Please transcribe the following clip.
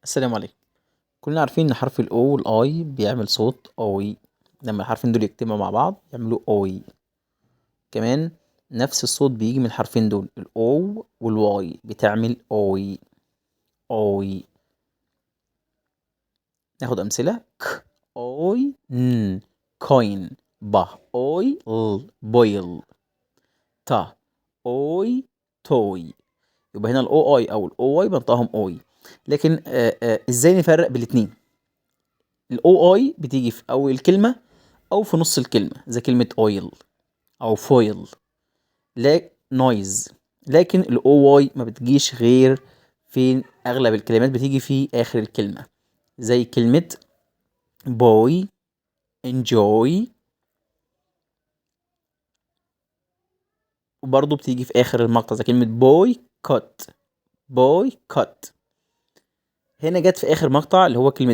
السلام عليكم. كلنا عارفين ان حرف الاو والاي بيعمل صوت اوي، لما الحرفين دول يجتمعوا مع بعض يعملوا اوي. كمان نفس الصوت بيجي من الحرفين دول، الاو والواي بتعمل اوي اوي. ناخد امثله: ك اوي ن كوين، ب اوي ل بويل، تا اوي توي. يبقى هنا الاو اي او الاو واي بنطقهم اوي. لكن ازاي نفرق بالاتنين؟ الاو اي بتيجي في اول الكلمه او في نص الكلمه زي كلمه اويل او فويل، لا نويز. لكن الاو واي ما بتجيش غير في اغلب الكلمات، بتيجي في اخر الكلمه زي كلمه بوي، enjoy، وبرضه بتيجي في اخر المقطع زي كلمه بوي كوت، بوي كوت. هنا جت في اخر مقطع اللي هو كلمه